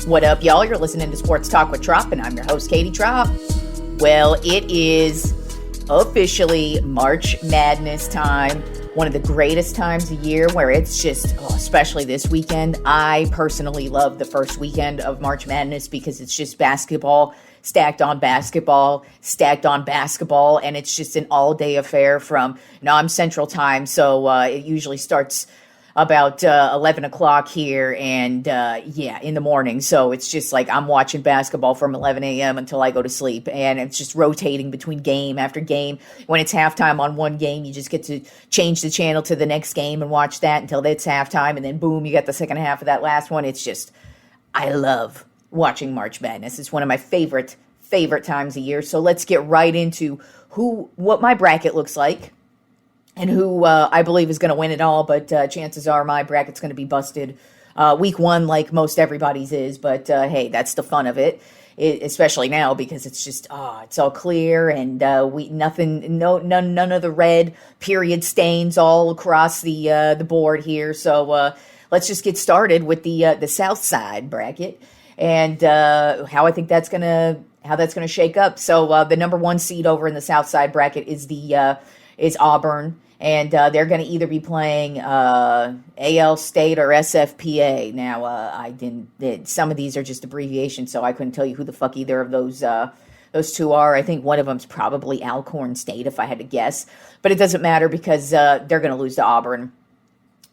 What up, y'all? You're listening to Sports Talk with Tropp, and I'm your host, Katie Tropp. Well, it is officially March Madness time, one of the greatest times of year where it's just, especially this weekend. I personally love the first weekend of March Madness because it's just basketball stacked on basketball, stacked on basketball, and it's just an all-day affair from, I'm Central Time, so it usually starts about 11 o'clock here and in the morning. So it's just like I'm watching basketball from 11 a.m. until I go to sleep, and it's just rotating between game after game. When it's halftime on one game, you just get to change the channel to the next game and watch that until it's halftime, and then boom, you got the second half of that last one. It's just, I love watching March Madness. It's one of my favorite times of year. So let's get right into what my bracket looks like and who I believe is going to win it all, but chances are my bracket's going to be busted week one like most everybody's is, but hey, that's the fun of it, especially now because it's just, it's all clear and none of the red period stains all across the board here, so let's just get started with the South Side bracket and how I think that's going to shake up. So the number one seed over in the South Side bracket is Auburn. And they're going to either be playing AL State or SFPA. Now, some of these are just abbreviations, so I couldn't tell you who the fuck either of those two are. I think one of them's probably Alcorn State, if I had to guess. But it doesn't matter because they're going to lose to Auburn.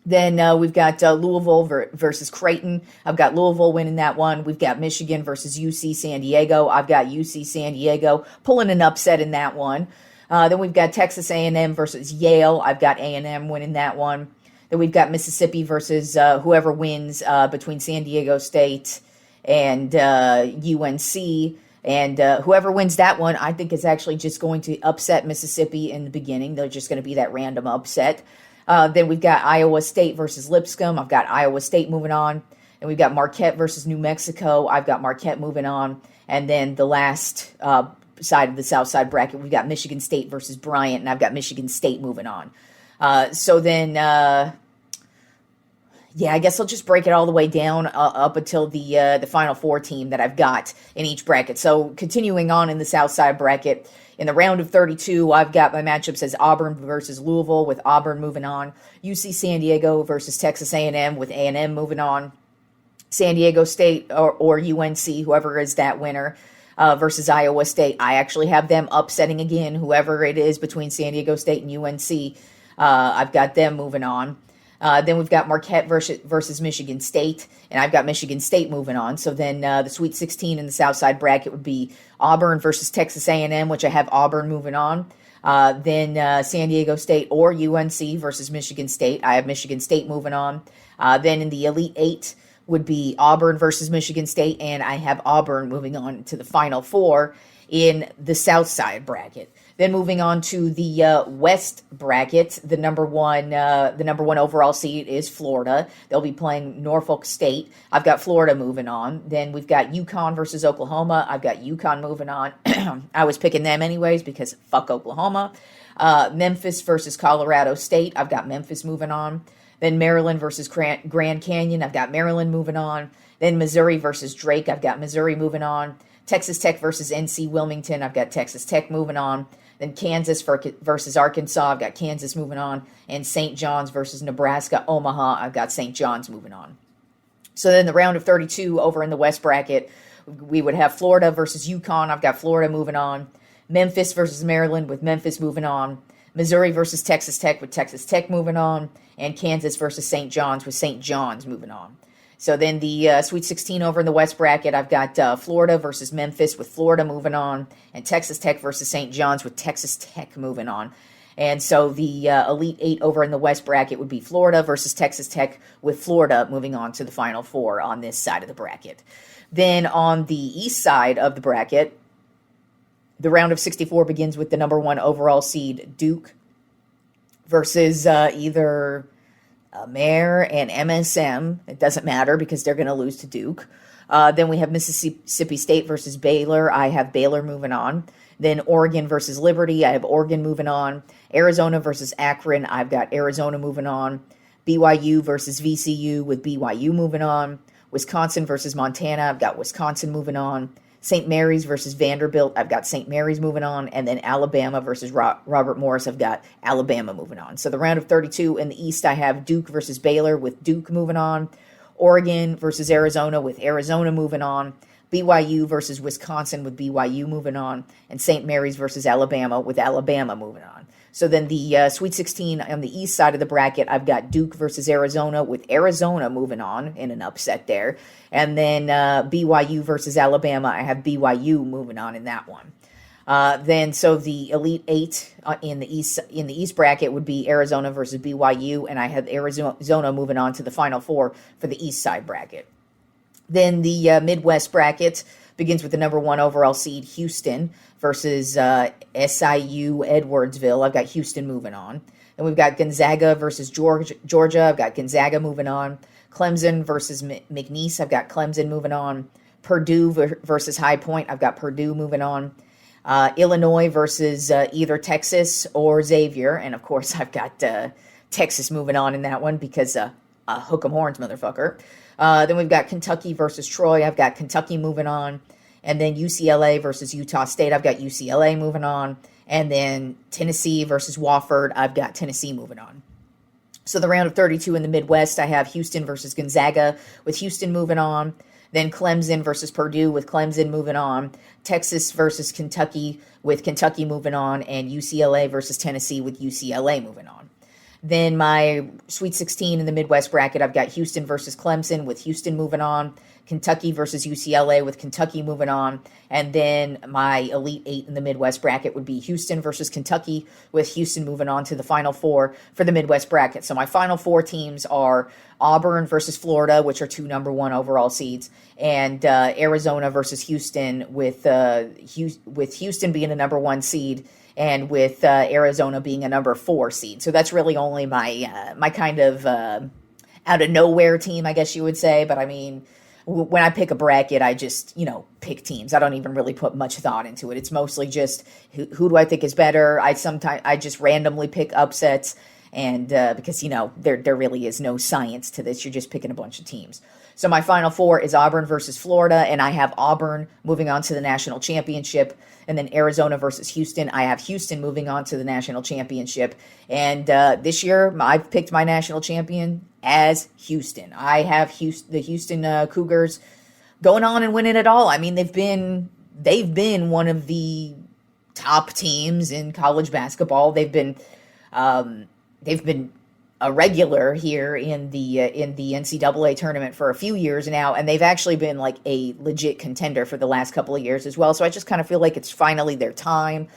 Then we've got Louisville versus Creighton. I've got Louisville winning that one. We've got Michigan versus UC San Diego. I've got UC San Diego pulling an upset in that one. Then we've got Texas A&M versus Yale. I've got A&M winning that one. Then we've got Mississippi versus whoever wins between San Diego State and UNC. And whoever wins that one, I think is actually just going to upset Mississippi in the beginning. They're just going to be that random upset. Then we've got Iowa State versus Lipscomb. I've got Iowa State moving on. And we've got Marquette versus New Mexico. I've got Marquette moving on. And then the last side of the South Side bracket, we've got Michigan State versus Bryant, and I've got Michigan State moving on. So then, I guess I'll just break it all the way down up until the Final Four team that I've got in each bracket. So continuing on in the South Side bracket, in the round of 32, I've got my matchups as Auburn versus Louisville, with Auburn moving on. UC San Diego versus Texas A&M, with A&M moving on. San Diego State or UNC, whoever is that winner, versus Iowa State. I actually have them upsetting again, whoever it is between San Diego State and UNC. I've got them moving on. Then we've got Marquette versus Michigan State, and I've got Michigan State moving on. So then the Sweet 16 in the Southside bracket would be Auburn versus Texas A&M, which I have Auburn moving on. Then San Diego State or UNC versus Michigan State. I have Michigan State moving on. Then in the Elite Eight would be Auburn versus Michigan State, and I have Auburn moving on to the Final Four in the South Side bracket. Then moving on to the West bracket, the number one overall seed is Florida. They'll be playing Norfolk State. I've got Florida moving on. Then we've got UConn versus Oklahoma. I've got UConn moving on. I was picking them anyways because fuck Oklahoma. Memphis versus Colorado State. I've got Memphis moving on. Then Maryland versus Grand Canyon. I've got Maryland moving on. Then Missouri versus Drake. I've got Missouri moving on. Texas Tech versus NC Wilmington. I've got Texas Tech moving on. Then Kansas versus Arkansas. I've got Kansas moving on. And St. John's versus Nebraska Omaha. I've got St. John's moving on. So then the round of 32 over in the West bracket, we would have Florida versus UConn. I've got Florida moving on. Memphis versus Maryland, with Memphis moving on. Missouri versus Texas Tech, with Texas Tech moving on. And Kansas versus St. John's, with St. John's moving on. So then the Sweet 16 over in the West bracket, I've got Florida versus Memphis, with Florida moving on. And Texas Tech versus St. John's, with Texas Tech moving on. And so the Elite Eight over in the West bracket would be Florida versus Texas Tech, with Florida moving on to the Final Four on this side of the bracket. Then on the East side of the bracket, the round of 64 begins with the number one overall seed, Duke, versus either Mare and MSM. It doesn't matter because they're going to lose to Duke. Then we have Mississippi State versus Baylor. I have Baylor moving on. Then Oregon versus Liberty. I have Oregon moving on. Arizona versus Akron. I've got Arizona moving on. BYU versus VCU, with BYU moving on. Wisconsin versus Montana, I've got Wisconsin moving on. St. Mary's versus Vanderbilt, I've got St. Mary's moving on. And then Alabama versus Robert Morris, I've got Alabama moving on. So the round of 32 in the East, I have Duke versus Baylor with Duke moving on. Oregon versus Arizona with Arizona moving on. BYU versus Wisconsin with BYU moving on. And St. Mary's versus Alabama with Alabama moving on. So then the Sweet 16 on the east side of the bracket, I've got Duke versus Arizona with Arizona moving on in an upset there. And then BYU versus Alabama, I have BYU moving on in that one. Then so the Elite Eight in the East bracket would be Arizona versus BYU, and I have Arizona moving on to the Final Four for the East side bracket. Then the Midwest bracket begins with the number 1 overall seed, Houston, versus SIU Edwardsville. I've got Houston moving on. Then we've got Gonzaga versus Georgia. I've got Gonzaga moving on. Clemson versus McNeese. I've got Clemson moving on. Purdue versus High Point. I've got Purdue moving on. Illinois versus either Texas or Xavier. And, of course, I've got Texas moving on in that one because hook 'em horns, motherfucker. Then we've got Kentucky versus Troy. I've got Kentucky moving on. And then UCLA versus Utah State. I've got UCLA moving on. And then Tennessee versus Wofford. I've got Tennessee moving on. So the round of 32 in the Midwest, I have Houston versus Gonzaga with Houston moving on. Then Clemson versus Purdue with Clemson moving on. Texas versus Kentucky with Kentucky moving on. And UCLA versus Tennessee with UCLA moving on. Then my Sweet 16 in the Midwest bracket, I've got Houston versus Clemson with Houston moving on. Kentucky versus UCLA with Kentucky moving on. And then my Elite Eight in the Midwest bracket would be Houston versus Kentucky with Houston moving on to the Final Four for the Midwest bracket. So my Final Four teams are Auburn versus Florida, which are 2 number 1 overall seeds, and Arizona versus Houston with Houston being a number 1 seed and with Arizona being a number 4 seed. So that's really only my kind of out of nowhere team, I guess you would say. But I mean, when I pick a bracket, I just, pick teams. I don't even really put much thought into it. It's mostly just who do I think is better. I just randomly pick upsets, and because, there really is no science to this. You're just picking a bunch of teams. So my Final Four is Auburn versus Florida, and I have Auburn moving on to the national championship. And then Arizona versus Houston, I have Houston moving on to the national championship. And this year, I've picked my national champion as Houston. I have the Houston Cougars going on and winning it all. I mean, they've been one of the top teams in college basketball. They've been a regular here in the NCAA tournament for a few years now, and they've actually been like a legit contender for the last couple of years as well. So I just kind of feel like it's finally their time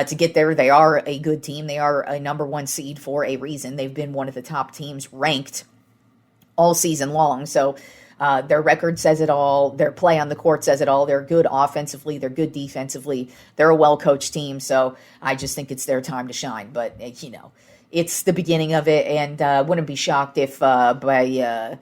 to get there. They are a good team. They are a number 1 seed for a reason. They've been one of the top teams ranked all season long. So their record says it all. Their play on the court says it all. They're good offensively. They're good defensively. They're a well-coached team. So I just think it's their time to shine. But, it's the beginning of it, and wouldn't be shocked if by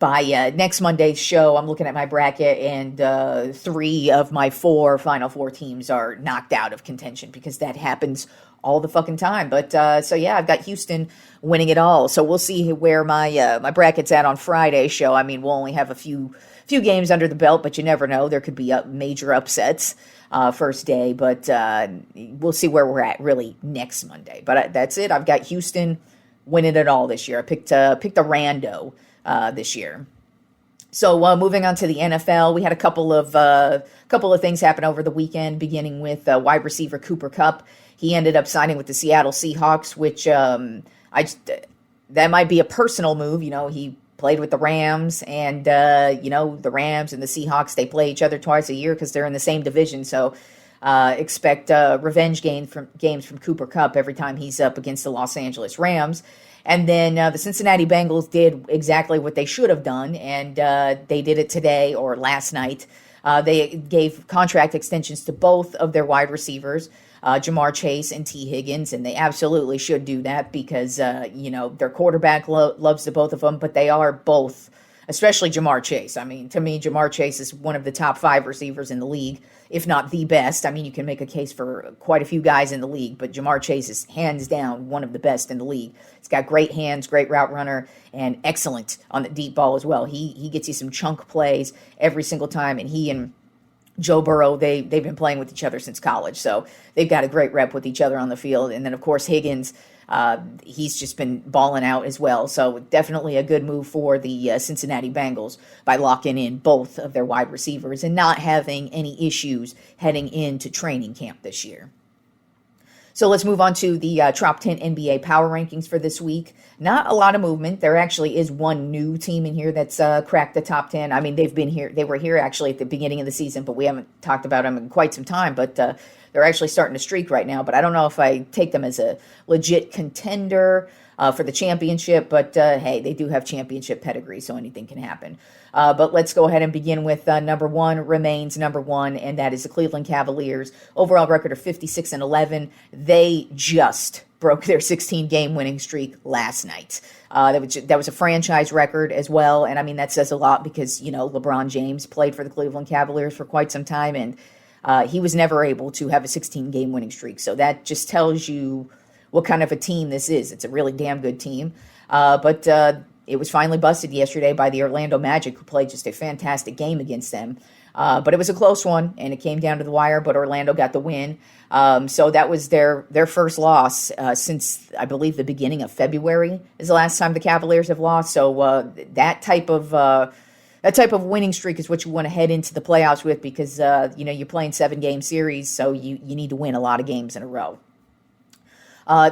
next Monday's show, I'm looking at my bracket, and 3 of my 4 Final Four teams are knocked out of contention, because that happens all the fucking time. But so yeah, I've got Houston winning it all. So we'll see where my bracket's at on Friday's show. I mean, we'll only have a few games under the belt, but you never know. There could be major upsets first day, but we'll see where we're at really next Monday. But that's it. I've got Houston winning it all this year. I picked a rando this year. So moving on to the NFL, we had a couple of things happen over the weekend, beginning with wide receiver Cooper Kupp. He ended up signing with the Seattle Seahawks, which that might be a personal move. He played with the Rams, and the Rams and the Seahawks, they play each other twice a year because they're in the same division. So expect revenge games from Cooper Kupp every time he's up against the Los Angeles Rams. And then the Cincinnati Bengals did exactly what they should have done, and they did it today or last night. They gave contract extensions to both of their wide receivers, Jamar Chase and T. Higgins, and they absolutely should do that because, their quarterback loves the both of them, but they are both especially Jamar Chase. I mean, to me, Jamar Chase is one of the top 5 receivers in the league, if not the best. I mean, you can make a case for quite a few guys in the league, but Jamar Chase is hands down one of the best in the league. He's got great hands, great route runner, and excellent on the deep ball as well. He gets you some chunk plays every single time, and he and Joe Burrow, they've been playing with each other since college, so they've got a great rep with each other on the field. And then, of course, Higgins, he's just been balling out as well. So definitely a good move for the Cincinnati Bengals by locking in both of their wide receivers and not having any issues heading into training camp this year. So let's move on to the Trop 10 NBA Power Rankings for this week. Not a lot of movement. There actually is one new team in here that's cracked the top 10. I mean, they've been here. They were here actually at the beginning of the season, but we haven't talked about them in quite some time. But they're actually starting to streak right now. But I don't know if I take them as a legit contender for the championship. But hey, they do have championship pedigree, so anything can happen. But let's go ahead and begin with number 1 remains number 1, and that is the Cleveland Cavaliers. Overall record of 56-11. They just broke their 16-game winning streak last night. That was a franchise record as well, and I mean that says a lot because LeBron James played for the Cleveland Cavaliers for quite some time, and he was never able to have a 16-game winning streak. So that just tells you what kind of a team this is. It's a really damn good team, but it was finally busted yesterday by the Orlando Magic, who played just a fantastic game against them. But it was a close one, and it came down to the wire, but Orlando got the win. So that was their first loss since, I believe, the beginning of February is the last time the Cavaliers have lost. So that type of winning streak is what you want to head into the playoffs with because, you're playing 7-game series, so you need to win a lot of games in a row.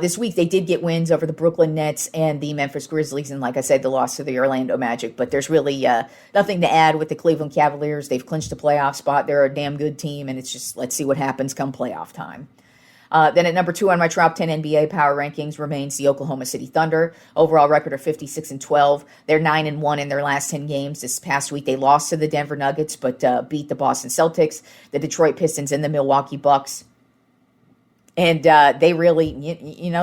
This week, they did get wins over the Brooklyn Nets and the Memphis Grizzlies, and like I said, the loss to the Orlando Magic. But there's really nothing to add with the Cleveland Cavaliers. They've clinched a playoff spot. They're a damn good team, and it's just let's see what happens come playoff time. Then at number 2 on my Trop 10 NBA Power Rankings remains the Oklahoma City Thunder. Overall record of 56-12. They're 9-1 in their last 10 games. This past week, they lost to the Denver Nuggets, but beat the Boston Celtics, the Detroit Pistons, and the Milwaukee Bucks. And they really,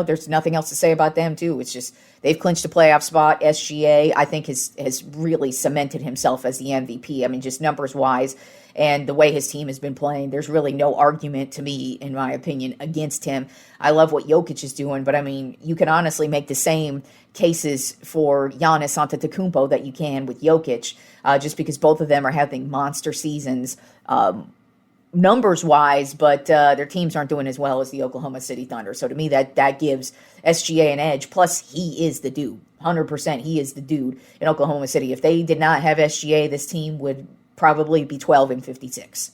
there's nothing else to say about them, too. It's just they've clinched a playoff spot. SGA, I think, has really cemented himself as the MVP. I mean, just numbers-wise and the way his team has been playing, there's really no argument to me, in my opinion, against him. I love what Jokic is doing, but, I mean, you can honestly make the same cases for Giannis Antetokounmpo that you can with Jokic, just because both of them are having monster seasons, numbers-wise, but their teams aren't doing as well as the Oklahoma City Thunder. So to me, that gives SGA an edge. Plus, he is the dude. 100% he is the dude in Oklahoma City. If they did not have SGA, this team would probably be 12-56.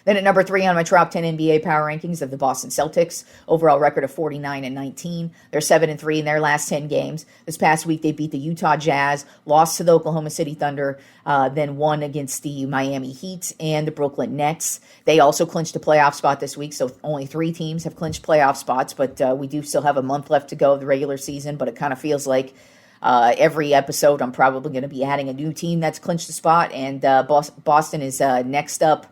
Then at number 3 on my Trop 10 NBA Power Rankings of the Boston Celtics, overall record of 49-19. They're 7-3 in their last 10 games. This past week, they beat the Utah Jazz, lost to the Oklahoma City Thunder, then won against the Miami Heat and the Brooklyn Nets. They also clinched a playoff spot this week, so only 3 teams have clinched playoff spots, but we do still have a month left to go of the regular season, but it kind of feels like every episode I'm probably going to be adding a new team that's clinched a spot, and Boston is next up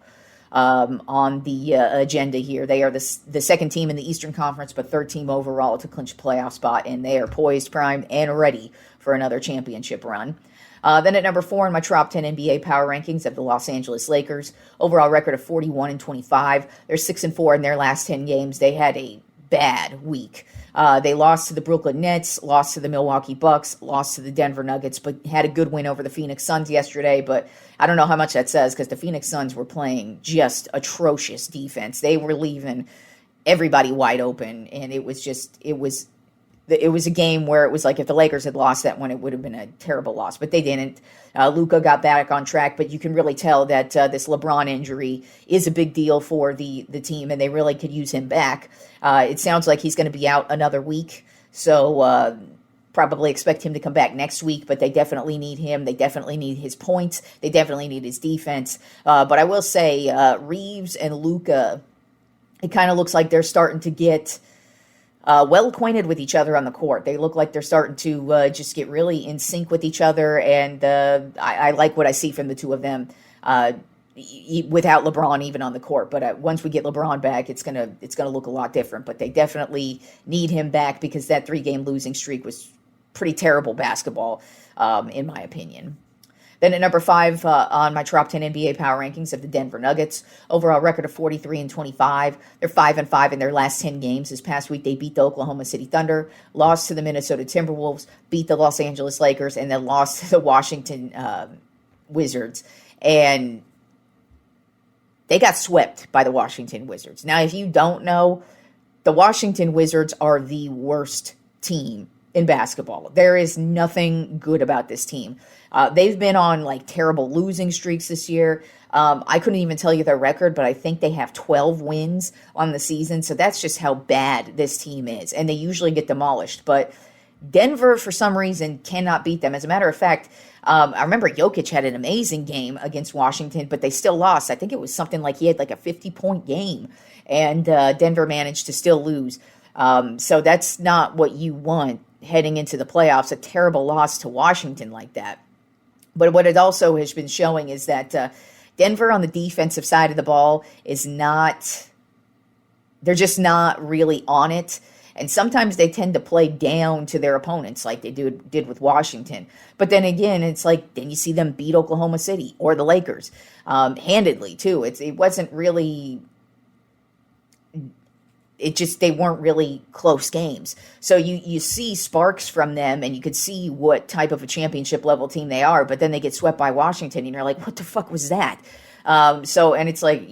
on the agenda here. They are the second team in the Eastern Conference, but third team overall to clinch a playoff spot, and they are poised, primed, and ready for another championship run. Then at number 4 in my Trop 10 NBA Power Rankings of the Los Angeles Lakers, overall record of 41-25. They're 6-4 in their last 10 games. They had a bad week. They lost to the Brooklyn Nets, lost to the Milwaukee Bucks, lost to the Denver Nuggets, but had a good win over the Phoenix Suns yesterday. But I don't know how much that says because the Phoenix Suns were playing just atrocious defense. They were leaving everybody wide open, and it was a game where it was like if the Lakers had lost that one, it would have been a terrible loss. But they didn't. Luka got back on track, but you can really tell that this LeBron injury is a big deal for the team, and they really could use him back. It sounds like he's going to be out another week, so probably expect him to come back next week, but they definitely need him. They definitely need his points. They definitely need his defense. But I will say Reeves and Luka, it kind of looks like they're starting to get well acquainted with each other on the court. They look like they're starting to just get really in sync with each other, and I like what I see from the two of them without LeBron even on the court. But once we get LeBron back, it's gonna look a lot different. But they definitely need him back because that 3-game losing streak was pretty terrible basketball, in my opinion. Then at number 5 on my Trop 10 NBA power rankings of the Denver Nuggets, overall record of 43-25. They're 5-5 in their last 10 games. This past week, they beat the Oklahoma City Thunder, lost to the Minnesota Timberwolves, beat the Los Angeles Lakers, and then lost to the Washington Wizards. And they got swept by the Washington Wizards. Now, if you don't know, the Washington Wizards are the worst team in basketball. There is nothing good about this team. They've been on like terrible losing streaks this year. I couldn't even tell you their record, but I think they have 12 wins on the season. So that's just how bad this team is. And they usually get demolished. But Denver, for some reason, cannot beat them. As a matter of fact, I remember Jokic had an amazing game against Washington, but they still lost. I think it was something like he had like a 50-point game, and Denver managed to still lose. So that's not what you want heading into the playoffs, a terrible loss to Washington like that. But what it also has been showing is that Denver on the defensive side of the ball is not, they're just not really on it. And sometimes they tend to play down to their opponents like they did with Washington. But then again, it's like, then you see them beat Oklahoma City or the Lakers handedly too. It wasn't really, they weren't really close games. So you see sparks from them, and you could see what type of a championship level team they are, but then they get swept by Washington, and you're like, what the fuck was that? And it's like,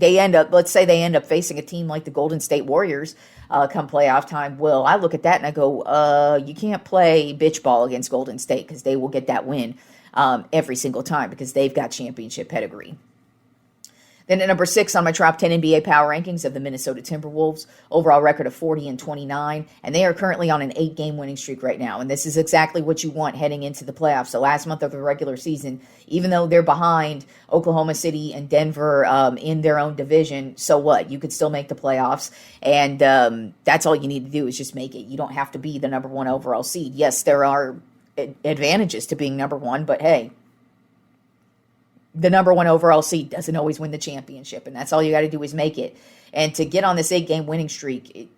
let's say they end up facing a team like the Golden State Warriors come playoff time. Well, I look at that and I go, you can't play bitch ball against Golden State, because they will get that win every single time, because they've got championship pedigree. Then at number 6 on my Trop 10 NBA power rankings of the Minnesota Timberwolves, overall record of 40-29, and they are currently on an 8-game winning streak right now. And this is exactly what you want heading into the playoffs. The last month of the regular season, even though they're behind Oklahoma City and Denver in their own division, so what? You could still make the playoffs, and that's all you need to do is just make it. You don't have to be the number 1 overall seed. Yes, there are advantages to being number 1, but hey, the number 1 overall seed doesn't always win the championship, and that's all you got to do is make it. And to get on this 8-game winning streak,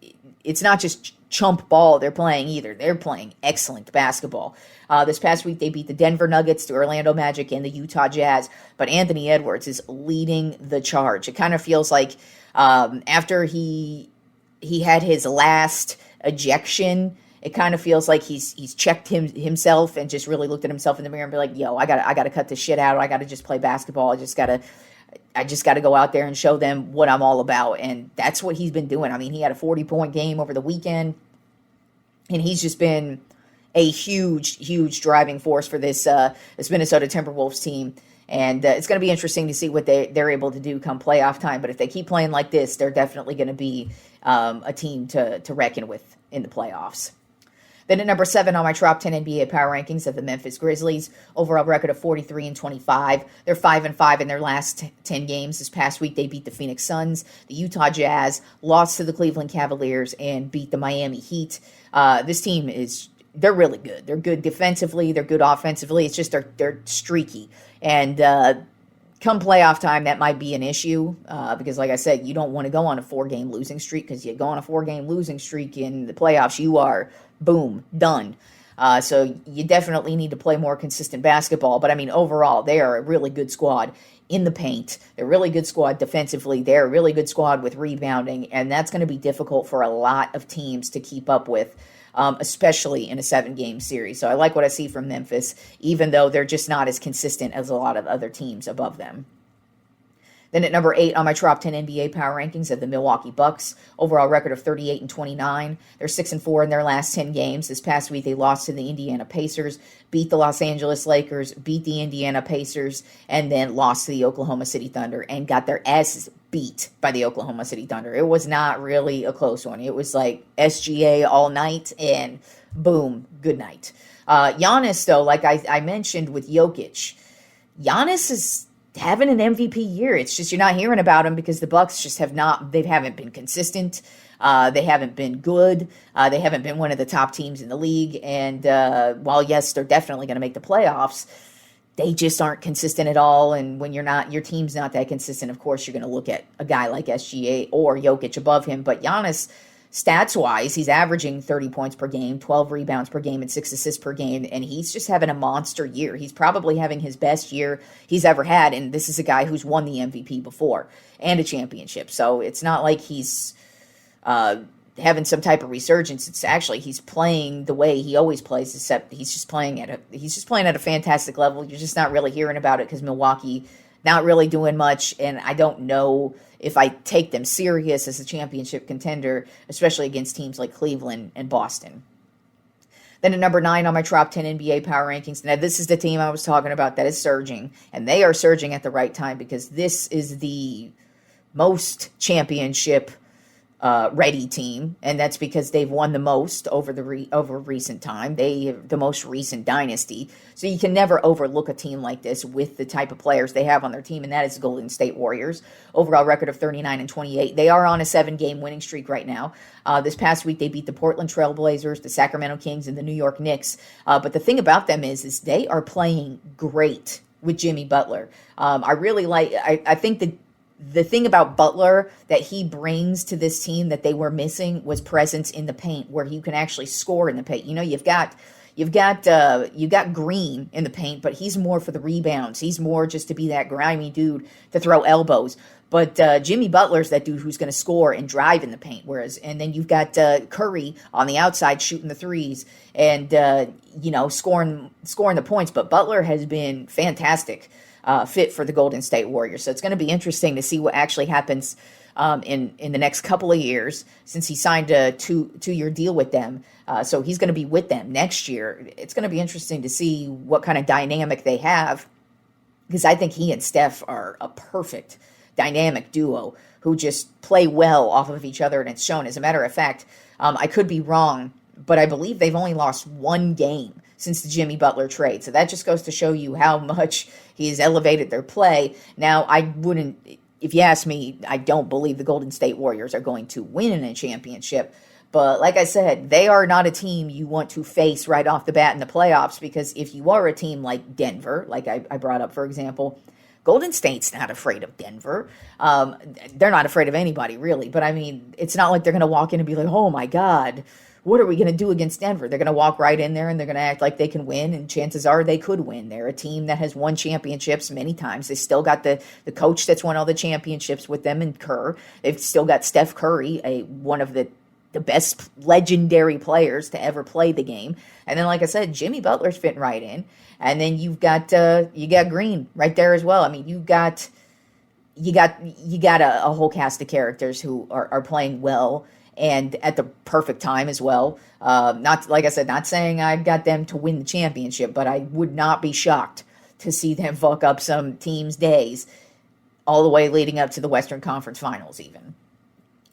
it's not just chump ball they're playing either. They're playing excellent basketball. This past week, they beat the Denver Nuggets, the Orlando Magic, and the Utah Jazz, but Anthony Edwards is leading the charge. It kind of feels like after he had his last ejection, it kind of feels like he's checked himself and just really looked at himself in the mirror and be like, yo, I gotta cut this shit out. I gotta just play basketball. I just gotta go out there and show them what I'm all about. And that's what he's been doing. I mean, he had a 40-point game over the weekend, and he's just been a huge driving force for this Minnesota Timberwolves team. And it's going to be interesting to see what they're able to do come playoff time. But if they keep playing like this, they're definitely going to be a team to reckon with in the playoffs. Then at number 7 on my Trop 10 NBA power rankings of the Memphis Grizzlies, overall record of 43-25. They're 5-5 in their last 10 games. This past week, they beat the Phoenix Suns, the Utah Jazz, lost to the Cleveland Cavaliers, and beat the Miami Heat. This team they're really good. They're good defensively. They're good offensively. It's just they're streaky. And come playoff time, that might be an issue because, like I said, you don't want to go on a 4-game losing streak, because you go on a 4-game losing streak in the playoffs, you are, boom, done. So you definitely need to play more consistent basketball. But, I mean, overall, they are a really good squad in the paint. They're a really good squad defensively. They're a really good squad with rebounding, and that's going to be difficult for a lot of teams to keep up with, especially in a 7-game series. So I like what I see from Memphis, even though they're just not as consistent as a lot of other teams above them. Then at number 8 on my Trop 10 NBA power rankings of the Milwaukee Bucks, overall record of 38-29. They're 6-4 in their last 10 games. This past week, they lost to the Indiana Pacers, beat the Los Angeles Lakers, beat the Indiana Pacers, and then lost to the Oklahoma City Thunder and got their asses beat by the Oklahoma City Thunder. It was not really a close one. It was like SGA all night, and boom, good night. Giannis, though, like I mentioned with Jokic, Giannis is having an MVP year. It's just you're not hearing about him because the Bucks just haven't been consistent. They haven't been good. They haven't been one of the top teams in the league. And while, yes, they're definitely going to make the playoffs, they just aren't consistent at all. And when your team's not that consistent, of course, you're going to look at a guy like SGA or Jokic above him. But Giannis, stats-wise, he's averaging 30 points per game, 12 rebounds per game, and 6 assists per game, and he's just having a monster year. He's probably having his best year he's ever had, and this is a guy who's won the MVP before and a championship. So it's not like he's having some type of resurgence. It's actually he's playing the way he always plays, except he's just playing at a fantastic level. You're just not really hearing about it because Milwaukee not really doing much, and I don't know if I take them serious as a championship contender, especially against teams like Cleveland and Boston. Then at number 9 on my Tropp 10 NBA Power Rankings. Now, this is the team I was talking about that is surging, and they are surging at the right time because this is the most championship ready team, and that's because they've won the most over recent time. They have the most recent dynasty, so you can never overlook a team like this with the type of players they have on their team, and that is the Golden State Warriors. Overall record of 39-28. They are on a 7-game winning streak right now. This past week they beat the Portland Trail Blazers, the Sacramento Kings, and the New York Knicks. But the thing about them is they are playing great with Jimmy Butler. I really like. I think that the thing about Butler that he brings to this team that they were missing was presence in the paint, where you can actually score in the paint. You know, you've got Green in the paint, but he's more for the rebounds. He's more just to be that grimy dude to throw elbows. But Jimmy Butler's that dude who's going to score and drive in the paint. And then you've got Curry on the outside shooting the threes and scoring the points. But Butler has been fantastic. Fit for the Golden State Warriors. So it's going to be interesting to see what actually happens in the next couple of years, since he signed a two-year deal with them. So he's going to be with them next year. It's going to be interesting to see what kind of dynamic they have, because I think he and Steph are a perfect dynamic duo who just play well off of each other, and it's shown. As a matter of fact, I could be wrong, but I believe they've only lost one game since the Jimmy Butler trade. So that just goes to show you how much he has elevated their play. Now, if you ask me, I don't believe the Golden State Warriors are going to win a championship. But like I said, they are not a team you want to face right off the bat in the playoffs, because if you are a team like Denver, like I brought up, for example, Golden State's not afraid of Denver. They're not afraid of anybody, really. But, I mean, it's not like they're going to walk in and be like, oh, my God, what are we going to do against Denver? They're going to walk right in there and they're going to act like they can win, and chances are they could win. They're a team that has won championships many times. They still got the coach that's won all the championships with them in Kerr. They've still got Steph Curry, one of the best legendary players to ever play the game. And then, like I said, Jimmy Butler's fitting right in. And then you got Green right there as well. I mean, you got a whole cast of characters who are playing well and at the perfect time as well. Not, like I said, not saying I got them to win the championship, but I would not be shocked to see them fuck up some teams' days all the way leading up to the Western Conference Finals even.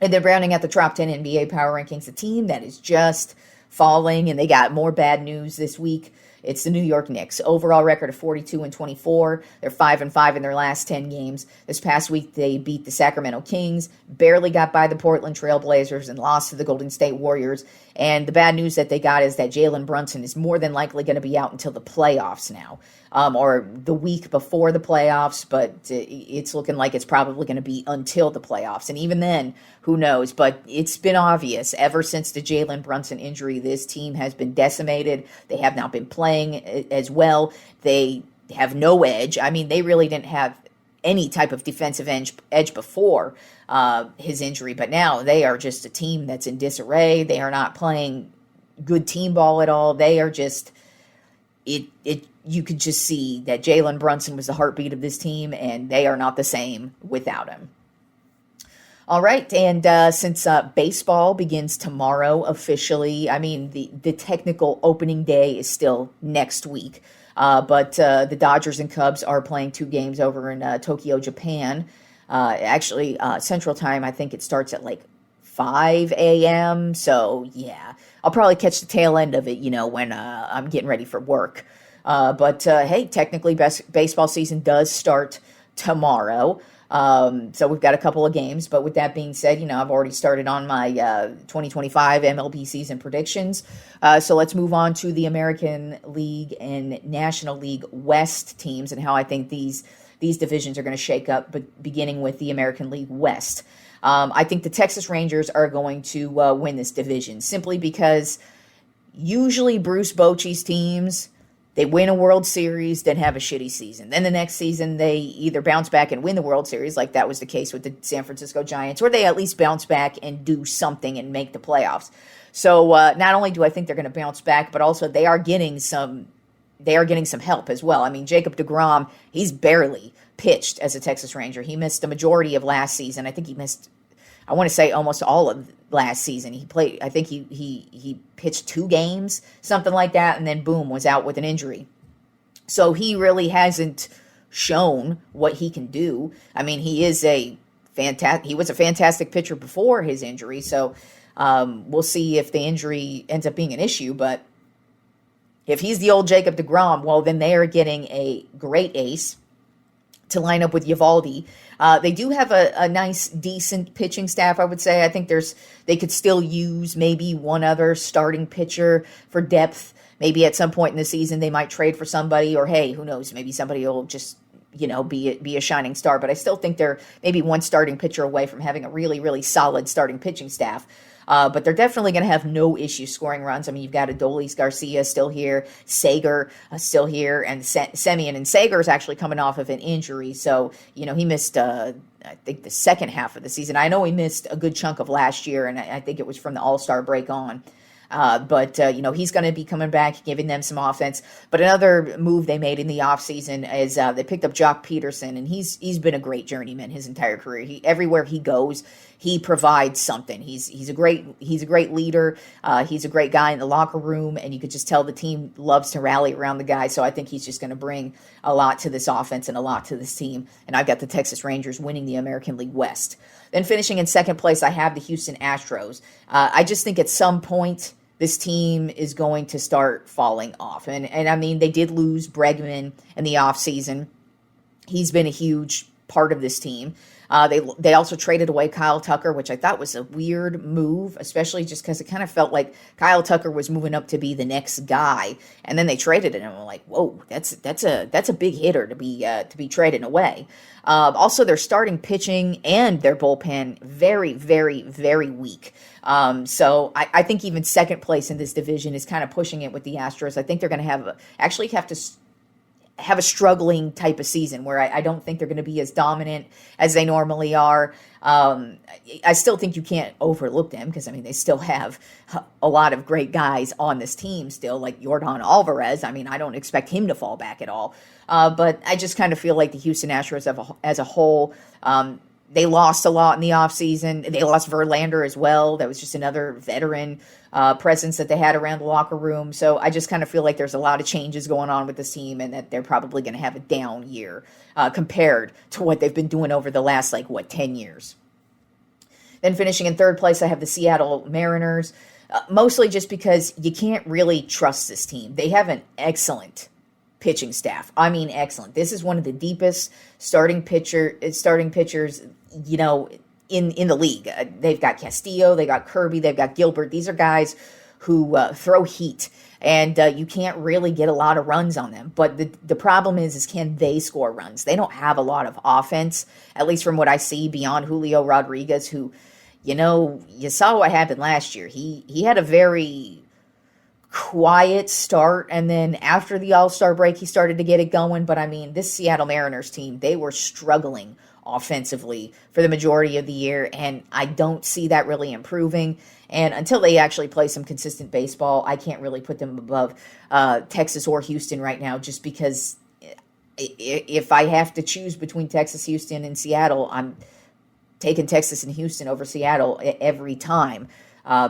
And then rounding out the Tropp 10 NBA Power Rankings, a team that is just falling, and they got more bad news this week. It's the New York Knicks. Overall record of 42-24. They're 5-5 in their last 10 games. This past week, they beat the Sacramento Kings, barely got by the Portland Trail Blazers, and lost to the Golden State Warriors. And the bad news that they got is that Jalen Brunson is more than likely going to be out until the playoffs now, or the week before the playoffs, but it's looking like it's probably going to be until the playoffs. And even then, who knows? But it's been obvious ever since the Jalen Brunson injury, this team has been decimated. They have not been playing as well. They have no edge. I mean, they really didn't have any type of defensive edge before his injury, but now they are just a team that's in disarray. They are not playing good team ball at all. They are just you could just see that Jalen Brunson was the heartbeat of this team, and they are not the same without him. All right, and since baseball begins tomorrow officially, I mean, the technical opening day is still next week, but the Dodgers and Cubs are playing 2 games over in Tokyo, Japan. Actually, Central Time, I think it starts at like 5 a.m., so yeah, I'll probably catch the tail end of it, when I'm getting ready for work. But hey, technically baseball season does start tomorrow. So we've got a couple of games, but with that being said, I've already started on my 2025 MLB season predictions. So let's move on to the American League and National League West teams and how I think these divisions are going to shake up, but beginning with the American League West. I think the Texas Rangers are going to win this division simply because usually Bruce Bochy's teams, they win a World Series, then have a shitty season. Then the next season, they either bounce back and win the World Series, like that was the case with the San Francisco Giants, or they at least bounce back and do something and make the playoffs. So not only do I think they're going to bounce back, but also they are getting some help as well. I mean, Jacob deGrom, he's barely pitched as a Texas Ranger. He missed the majority of last season. I think he missed, I want to say, almost all of last season. He played, I think he pitched 2 games, something like that, and then boom, was out with an injury. So he really hasn't shown what he can do. I mean, he was a fantastic pitcher before his injury, so we'll see if the injury ends up being an issue, but if he's the old Jacob deGrom, well, then they are getting a great ace to line up with Eovaldi. They do have a nice, decent pitching staff, I would say. I think they could still use maybe one other starting pitcher for depth. Maybe at some point in the season they might trade for somebody, or hey, who knows, maybe somebody will just, be a shining star. But I still think they're maybe one starting pitcher away from having a really, really solid starting pitching staff. But they're definitely going to have no issue scoring runs. I mean, you've got Adolis Garcia still here, Sager still here, and Semien. And Sager is actually coming off of an injury. So, he missed, I think, the second half of the season. I know he missed a good chunk of last year, and I think it was from the All-Star break on. But he's going to be coming back, giving them some offense. But another move they made in the offseason is they picked up Jock Peterson, and he's been a great journeyman his entire career. Everywhere he goes, he provides something. He's a great leader. He's a great guy in the locker room, and you could just tell the team loves to rally around the guy. So I think he's just going to bring a lot to this offense and a lot to this team. And I've got the Texas Rangers winning the American League West. Then finishing in second place, I have the Houston Astros. I just think at some point this team is going to start falling off. And I mean, they did lose Bregman in the offseason. He's been a huge part of this team. They also traded away Kyle Tucker, which I thought was a weird move, especially just because it kind of felt like Kyle Tucker was moving up to be the next guy, and then they traded him. And I'm like, whoa, that's a big hitter to be trading away. Also, their starting pitching and their bullpen very, very, very weak. So I think even second place in this division is kind of pushing it with the Astros. I think they're going to have to have a struggling type of season where I don't think they're going to be as dominant as they normally are. I still think you can't overlook them because, I mean, they still have a lot of great guys on this team still, like Yordan Alvarez. I mean, I don't expect him to fall back at all. But I just kind of feel like the Houston Astros as a whole, they lost a lot in the offseason. They lost Verlander as well. That was just another veteran presence that they had around the locker room. So I just kind of feel like there's a lot of changes going on with this team and that they're probably going to have a down year compared to what they've been doing over the last, 10 years. Then finishing in third place, I have the Seattle Mariners, mostly just because you can't really trust this team. They have an excellent pitching staff. I mean, excellent. This is one of the deepest starting pitchers, in the league. They've got Castillo, they got Kirby, they've got Gilbert. These are guys who throw heat, and you can't really get a lot of runs on them. But the problem is can they score runs? They don't have a lot of offense, at least from what I see, beyond Julio Rodriguez, who, you saw what happened last year. He had a very quiet start, and then after the All-Star break, he started to get it going. But I mean, this Seattle Mariners team, they were struggling offensively for the majority of the year, and I don't see that really improving. And until they actually play some consistent baseball, I can't really put them above Texas or Houston right now, just because if I have to choose between Texas, Houston, and Seattle, I'm taking Texas and Houston over Seattle every time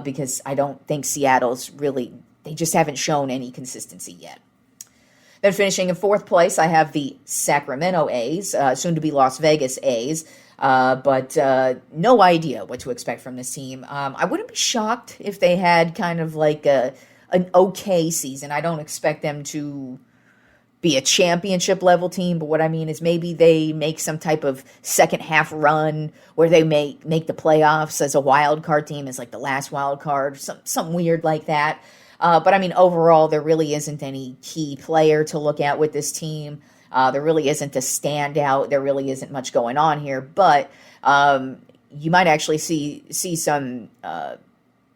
because I don't think Seattle's really, they just haven't shown any consistency yet. Then finishing in fourth place, I have the Sacramento A's, soon to be Las Vegas A's, but no idea what to expect from this team. I wouldn't be shocked if they had kind of like an okay season. I don't expect them to be a championship level team, but what I mean is maybe they make some type of second half run where they make the playoffs as a wild card team, as like the last wild card, something weird like that. But I mean, overall, there really isn't any key player to look at with this team. There really isn't a standout. There really isn't much going on here. But, you might actually see some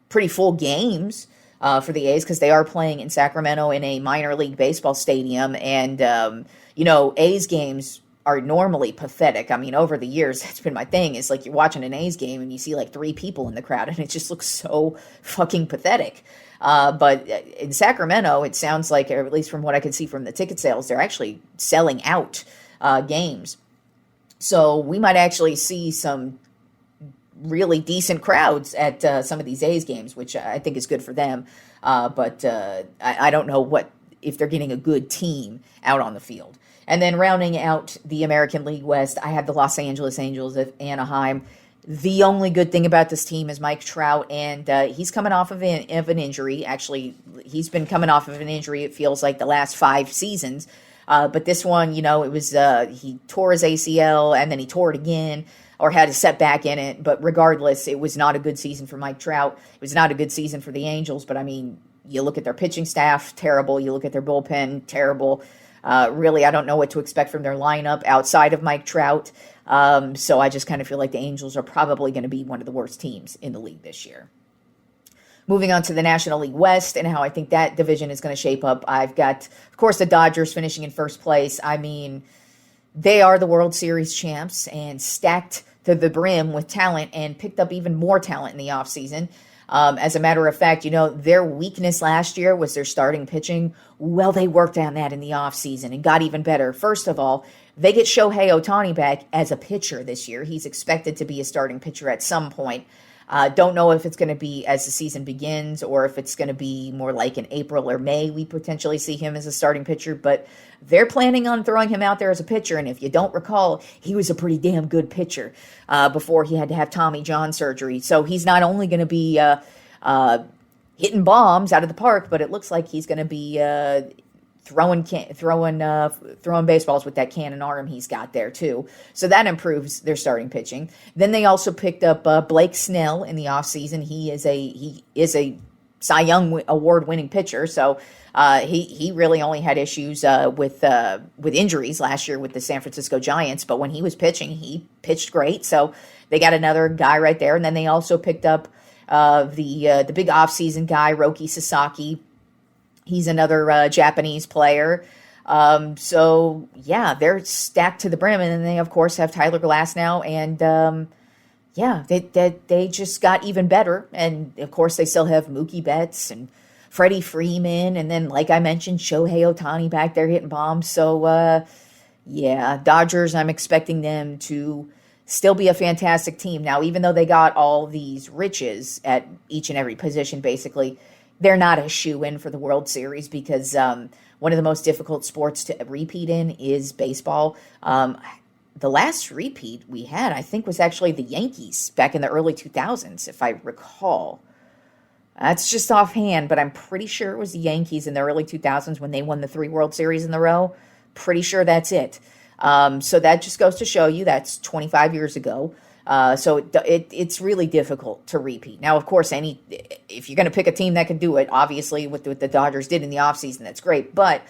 pretty full games for the A's because they are playing in Sacramento in a minor league baseball stadium. And, A's games are normally pathetic. I mean, over the years, that's been my thing. It's like you're watching an A's game and you see like 3 people in the crowd and it just looks so fucking pathetic. But in Sacramento, it sounds like, or at least from what I can see from the ticket sales, they're actually selling out games. So we might actually see some really decent crowds at some of these A's games, which I think is good for them. But I don't know if they're getting a good team out on the field. And then rounding out the American League West, I have the Los Angeles Angels of Anaheim. The only good thing about this team is Mike Trout, and he's coming off of an injury. Actually, he's been coming off of an injury, it feels like, the last 5 seasons. But this one, it was he tore his ACL, and then he tore it again, or had a setback in it. But regardless, it was not a good season for Mike Trout. It was not a good season for the Angels, but I mean, you look at their pitching staff, terrible. You look at their bullpen, terrible. Really, I don't know what to expect from their lineup outside of Mike Trout. So I just kind of feel like the Angels are probably going to be one of the worst teams in the league this year. Moving on to the National League West and how I think that division is going to shape up. I've got, of course, the Dodgers finishing in first place. I mean, they are the World Series champs and stacked to the brim with talent and picked up even more talent in the offseason. As a matter of fact, their weakness last year was their starting pitching. Well, they worked on that in the offseason and got even better. First of all, they get Shohei Ohtani back as a pitcher this year. He's expected to be a starting pitcher at some point. Don't know if it's going to be as the season begins or if it's going to be more like in April or May we potentially see him as a starting pitcher, but they're planning on throwing him out there as a pitcher. And if you don't recall, he was a pretty damn good pitcher before he had to have Tommy John surgery. So he's not only going to be hitting bombs out of the park, but it looks like he's going to be throwing baseballs with that cannon arm he's got there too. So that improves their starting pitching. Then they also picked up Blake Snell in the offseason. He is a Cy Young award winning pitcher. So he really only had issues with injuries last year with the San Francisco Giants. But when he was pitching, he pitched great. So they got another guy right there. And then they also picked up the big offseason guy, Roki Sasaki. He's another Japanese player. So, yeah, they're stacked to the brim. And then they, of course, have Tyler Glasnow. And, they just got even better. And, of course, they still have Mookie Betts and Freddie Freeman. And then, like I mentioned, Shohei Ohtani back there hitting bombs. So, Dodgers, I'm expecting them to still be a fantastic team. Now, even though they got all these riches at each and every position, basically, they're not a shoe-in for the World Series because one of the most difficult sports to repeat in is baseball. The last repeat we had, I think, was actually the Yankees back in the early 2000s, if I recall. That's just offhand, but I'm pretty sure it was the Yankees in the early 2000s when they won the 3 World Series in a row. Pretty sure that's it. So that just goes to show you that's 25 years ago. So it's really difficult to repeat. Now, of course, if you're going to pick a team that can do it, obviously what the Dodgers did in the offseason, that's great. But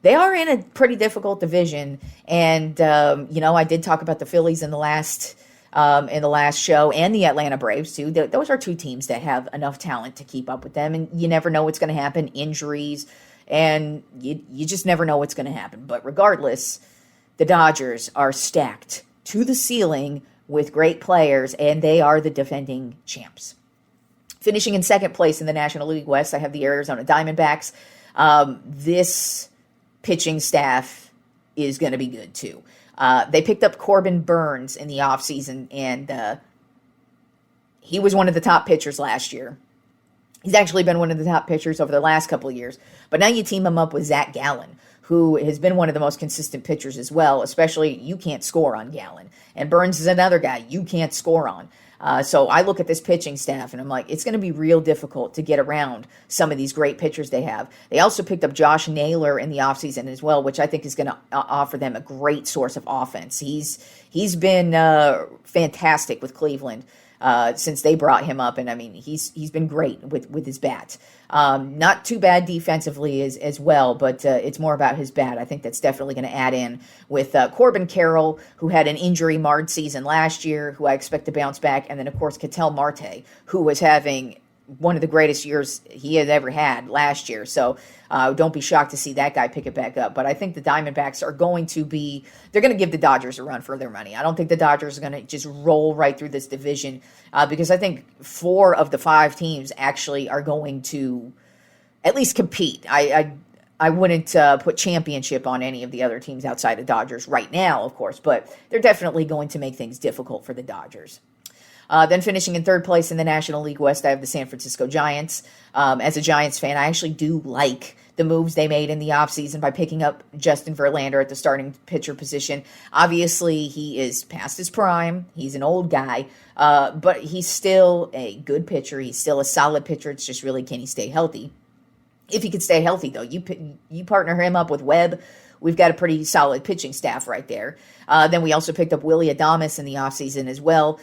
they are in a pretty difficult division. And, I did talk about the Phillies in the last show and the Atlanta Braves, too. Those are 2 teams that have enough talent to keep up with them. And you never know what's going to happen, injuries, and you just never know what's going to happen. But regardless, the Dodgers are stacked to the ceiling with great players, and they are the defending champs. Finishing in second place in the National League West, I have the Arizona Diamondbacks. This pitching staff is going to be good, too. They picked up Corbin Burns in the offseason, and he was one of the top pitchers last year. He's actually been one of the top pitchers over the last couple of years. But now you team him up with Zach Gallen, who has been one of the most consistent pitchers as well, especially you can't score on Gallen. And Burns is another guy you can't score on. So I look at this pitching staff, and I'm like, it's going to be real difficult to get around some of these great pitchers they have. They also picked up Josh Naylor in the offseason as well, which I think is going to offer them a great source of offense. He's been fantastic with Cleveland. since they brought him up. And I mean, he's been great with his bat. Not too bad defensively as well, but it's more about his bat. I think that's definitely going to add in with Corbin Carroll, who had an injury-marred season last year, who I expect to bounce back, and then, of course, Ketel Marte, who was having one of the greatest years he had ever had last year. So don't be shocked to see that guy pick it back up. But I think the Diamondbacks are going to they're going to give the Dodgers a run for their money. I don't think the Dodgers are going to just roll right through this division because I think 4 of the 5 teams actually are going to at least compete. I wouldn't put championship on any of the other teams outside the Dodgers right now, of course, but they're definitely going to make things difficult for the Dodgers. Then finishing in third place in the National League West, I have the San Francisco Giants. As a Giants fan, I actually do like the moves they made in the offseason by picking up Justin Verlander at the starting pitcher position. Obviously, he is past his prime. He's an old guy, but he's still a good pitcher. He's still a solid pitcher. It's just really, can he stay healthy? If he could stay healthy, though, you partner him up with Webb, we've got a pretty solid pitching staff right there. Then we also picked up Willy Adames in the offseason as well.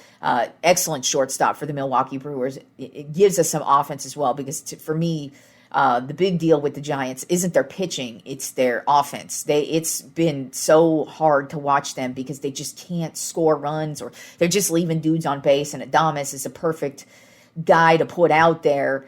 Excellent shortstop for the Milwaukee Brewers. It gives us some offense as well because, for me, the big deal with the Giants isn't their pitching, it's their offense. It's been so hard to watch them because they just can't score runs or they're just leaving dudes on base, and Adames is a perfect guy to put out there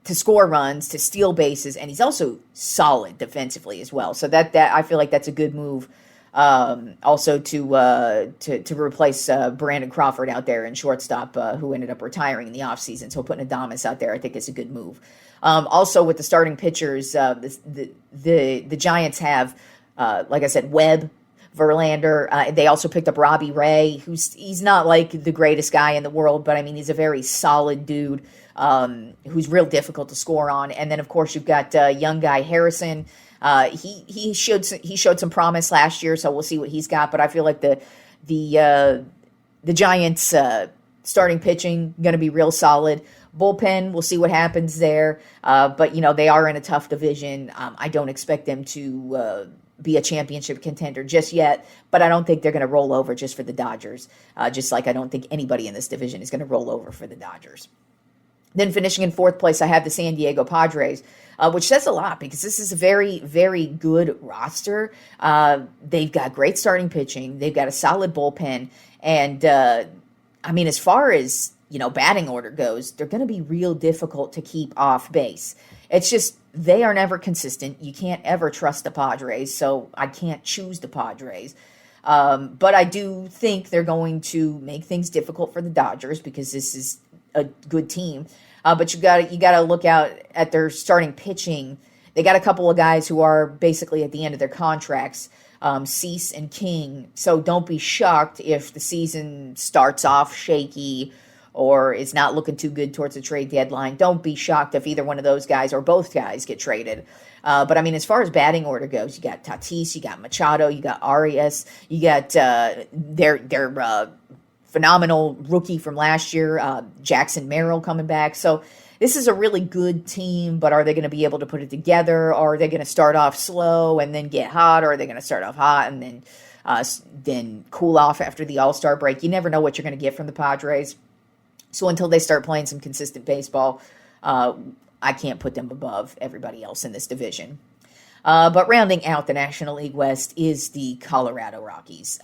to score runs, to steal bases, and he's also solid defensively as well. So that I feel like that's a good move. Also to replace Brandon Crawford out there in shortstop, who ended up retiring in the offseason. So putting Adames out there, I think is a good move. Also with the starting pitchers, the Giants have, like I said, Webb, Verlander. They also picked up Robbie Ray, he's not like the greatest guy in the world, but I mean, he's a very solid dude. Who's real difficult to score on. And then, of course, you've got young guy Harrison. He showed some promise last year, so we'll see what he's got. But I feel like the Giants' starting pitching going to be real solid. Bullpen, we'll see what happens there. But, they are in a tough division. I don't expect them to be a championship contender just yet, but I don't think they're going to roll over just for the Dodgers, just like I don't think anybody in this division is going to roll over for the Dodgers. Then finishing in fourth place, I have the San Diego Padres, which says a lot because this is a very, very good roster. They've got great starting pitching. They've got a solid bullpen. And, as far as, batting order goes, they're going to be real difficult to keep off base. It's just they are never consistent. You can't ever trust the Padres, so I can't choose the Padres. But I do think they're going to make things difficult for the Dodgers because this is a good team, but you got to look out at their starting pitching. They got a couple of guys who are basically at the end of their contracts, Cease and King. So don't be shocked if the season starts off shaky or is not looking too good towards the trade deadline. Don't be shocked if either one of those guys or both guys get traded. But as far as batting order goes, you got Tatis, you got Machado, you got Arias, you got their phenomenal rookie from last year, Jackson Merrill coming back. So this is a really good team, but are they going to be able to put it together? Or are they going to start off slow and then get hot? Or are they going to start off hot and then cool off after the All-Star break? You never know what you're going to get from the Padres. So until they start playing some consistent baseball, I can't put them above everybody else in this division. But rounding out the National League West is the Colorado Rockies.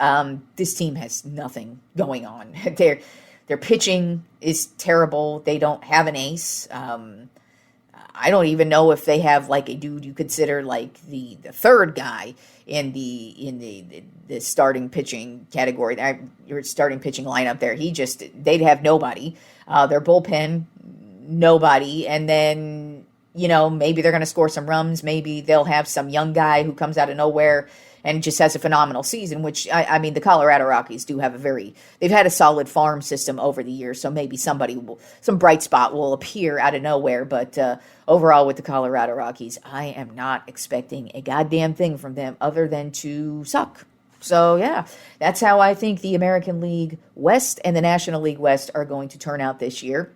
This team has nothing going on. Their pitching is terrible. They don't have an ace. I don't even know if they have like a dude you consider like the third guy in the starting pitching category. Your starting pitching lineup there. They'd have nobody. Their bullpen, nobody, and then. Maybe they're going to score some runs. Maybe they'll have some young guy who comes out of nowhere and just has a phenomenal season, which, the Colorado Rockies do have they've had a solid farm system over the years, so maybe some bright spot will appear out of nowhere. But overall with the Colorado Rockies, I am not expecting a goddamn thing from them other than to suck. So, yeah, that's how I think the American League West and the National League West are going to turn out this year.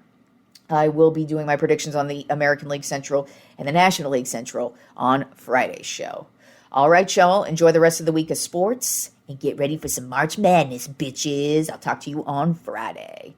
I will be doing my predictions on the American League Central and the National League Central on Friday's show. All right, y'all. Enjoy the rest of the week of sports, and get ready for some March Madness, bitches. I'll talk to you on Friday.